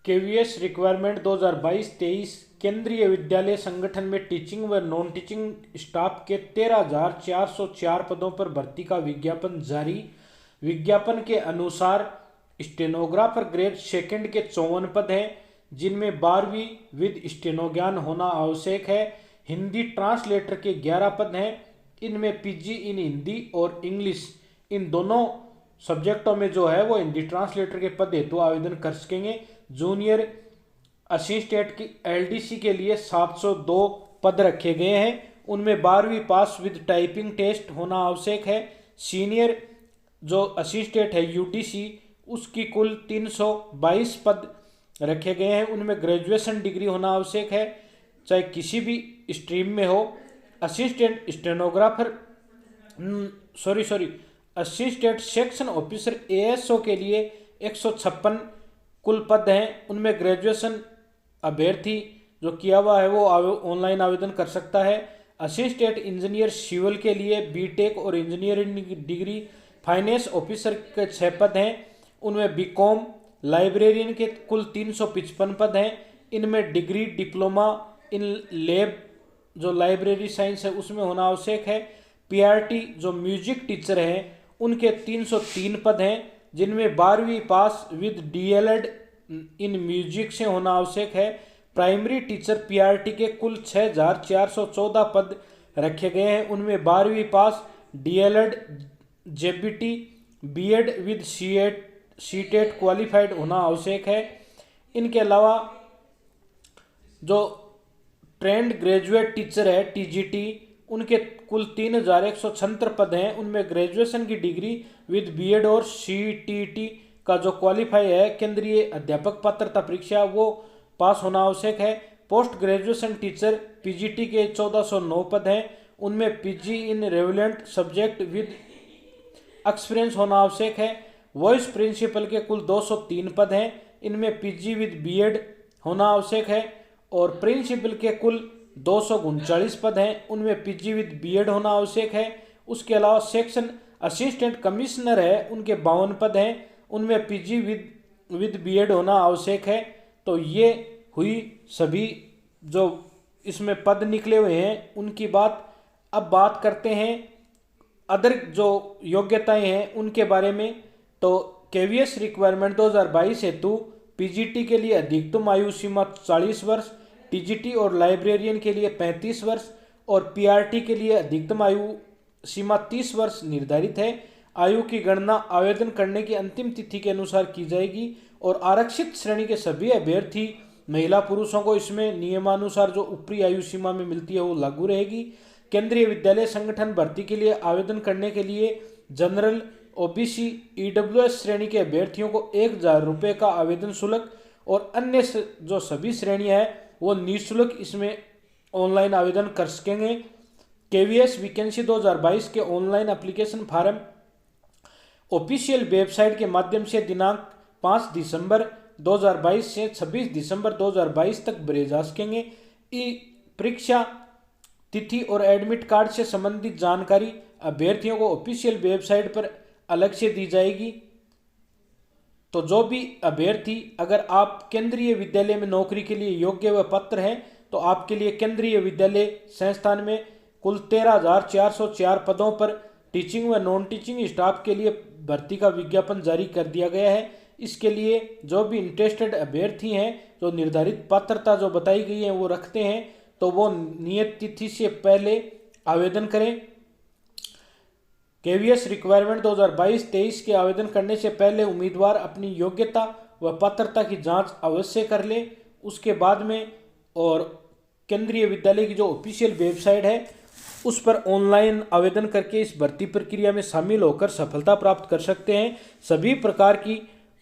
KVS requirement 2022-23 केंद्रीय विद्यालय संगठन में टीचिंग व नॉन टीचिंग स्टाफ के 13,404 पदों पर भर्ती का विज्ञापन जारी। विज्ञापन के अनुसार स्टेनोग्राफर ग्रेड सेकंड के 54 पद हैं, जिनमें 12वीं विद स्टेनो ज्ञान होना आवश्यक है। हिंदी ट्रांसलेटर के 11 पद हैं, इनमें पीजी इन हिंदी और इंग्लिश इन दोनों सब्जेक्टों में जो है वो हिंदी ट्रांसलेटर के पद हेतु आवेदन कर सकेंगे। जूनियर असिस्टेंट की एलडीसी के लिए 702 पद रखे गए हैं, उनमें 12वीं पास विद टाइपिंग टेस्ट होना आवश्यक है। सीनियर जो असिस्टेंट है यूडीसी, उसकी कुल 322 पद रखे गए हैं, उनमें ग्रेजुएशन डिग्री होना आवश्यक है, चाहे किसी भी स्ट्रीम में हो। Assistant stenographer assistant section officer ASO के लिए 156 कुल पद हैं, उनमें ग्रेजुएशन अभ्यर्थी जो किया हुआ है वो ऑनलाइन आवेदन कर सकता है। असिस्टेंट इंजीनियर सिविल के लिए बीटेक और इंजीनियरिंग डिग्री। फाइनेंस ऑफिसर के 6 पद हैं, उनमें बीकॉम। लाइब्रेरियन के कुल 355 पद हैं, इनमें डिग्री डिप्लोमा इन लैब जो लाइब्रेरी साइंस है उसमें होना आवश्यक है। पीआरटी जो म्यूजिक टीचर हैं उनके 303 पद हैं, जिनमें 12वीं पास विद डीएलएड इन म्यूजिक से होना आवश्यक है। प्राइमरी टीचर पीआरटी के कुल 6,414 पद रखे गए हैं, उनमें 12वीं pass DElEd JBT BEd with CTET qualified होना आवश्यक है। इनके अलावा जो ट्रेंड ग्रेजुएट टीचर है टीजीटी, उनके कुल 3,176 पद हैं, उनमें ग्रेजुएशन की डिग्री विद बीएड और सीटीटी का जो क्वालिफाई है केंद्रीय अध्यापक पात्रता परीक्षा वो पास होना आवश्यक है। पोस्ट ग्रेजुएशन टीचर पीजीटी के 1409 पद हैं, उनमें PG in relevant subject with experience होना आवश्यक है। वॉइस प्रिंसिपल के कुल 203 पद हैं, इनमें पीजी विद बीएड होना आवश्यक है। और प्रिंसिपल के कुल 239 पद हैं, उनमें पीजी विद बीएड होना आवश्यक है। उसके अलावा सेक्शन असिस्टेंट कमिश्नर है, उनके 52 पद हैं, उनमें पीजी विद बीएड होना आवश्यक है। तो ये हुई सभी जो इसमें पद निकले हुए हैं उनकी बात। अब बात करते हैं अदर जो योग्यताएं हैं उनके बारे में। तो केवीएस रिक्वायरमेंट 2022 हेतु पीजीटी के लिए अधिकतम आयु सीमा 40 वर्ष, टीजीटी और लाइब्रेरियन के लिए 35 वर्ष और पीआरटी के लिए अधिकतम आयु सीमा 30 वर्ष निर्धारित है। आयु की गणना आवेदन करने की अंतिम तिथि के अनुसार की जाएगी और आरक्षित श्रेणी के सभी अभ्यर्थी महिला पुरुषों को इसमें नियमानुसार जो ऊपरी आयु सीमा में मिलती है वो लागू रहेगी। केंद्रीय विद्यालय संगठन भर्ती के लिए आवेदन करने के लिए जनरल, ओबीसी, ईडब्ल्यूएस श्रेणी के अभ्यर्थियों को 1,000 रुपये का आवेदन शुल्क और अन्य जो सभी श्रेणियां हैं वो निःशुल्क इसमें ऑनलाइन आवेदन कर सकेंगे। केवीएस वैकेंसी 2022 के online application farm official website के माध्यम से दिनांक 5 दिसंबर 2022 से 26 दिसंबर 2022 तक भरे जा सकेंगे। परीक्षा तिथि और एडमिट कार्ड से संबंधित जानकारी अभ्यर्थियों को ऑफिशियल वेबसाइट पर अलग से दी जाएगी। तो जो भी अभ्यर्थी अगर आप केंद्रीय विद्यालय में नौकरी के लिए योग्य व पात्र हैं तो आपके लिए केंद्रीय विद्यालय संस्थान में कुल 13,404 पदों पर टीचिंग व नॉन टीचिंग स्टाफ के लिए भर्ती का विज्ञापन जारी कर दिया गया है। इसके लिए जो भी इंटरेस्टेड अभ्यर्थी हैं जो निर्धारित पात्रता जो बताई गई है वो रखते हैं तो वो नियत तिथि से पहले आवेदन करें। केवीएस रिक्वायरमेंट 2022-23 के आवेदन करने से पहले उम्मीदवार अपनी योग्यता व पात्रता की जांच अवश्य कर ले। उसके बाद में और केंद्रीय विद्यालय की जो ऑफिशियल वेबसाइट है उस पर ऑनलाइन आवेदन करके इस भर्ती प्रक्रिया में शामिल होकर सफलता प्राप्त कर सकते हैं। सभी प्रकार की,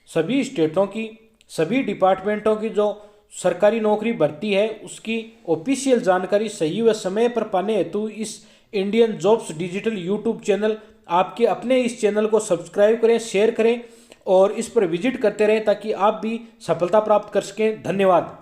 सभी स्टेटों की, सभी डिपार्टमेंटों की जो सरकारी नौकरी भर्ती है उसकी ऑफिशियल जानकारी सही व समय पर पाने हेतु इस Indian jobs digital YouTube channel आपके अपने इस चैनल को सब्सक्राइब करें, शेयर करें और इस पर विजिट करते रहें ताकि आप भी सफलता प्राप्त कर सकें। धन्यवाद।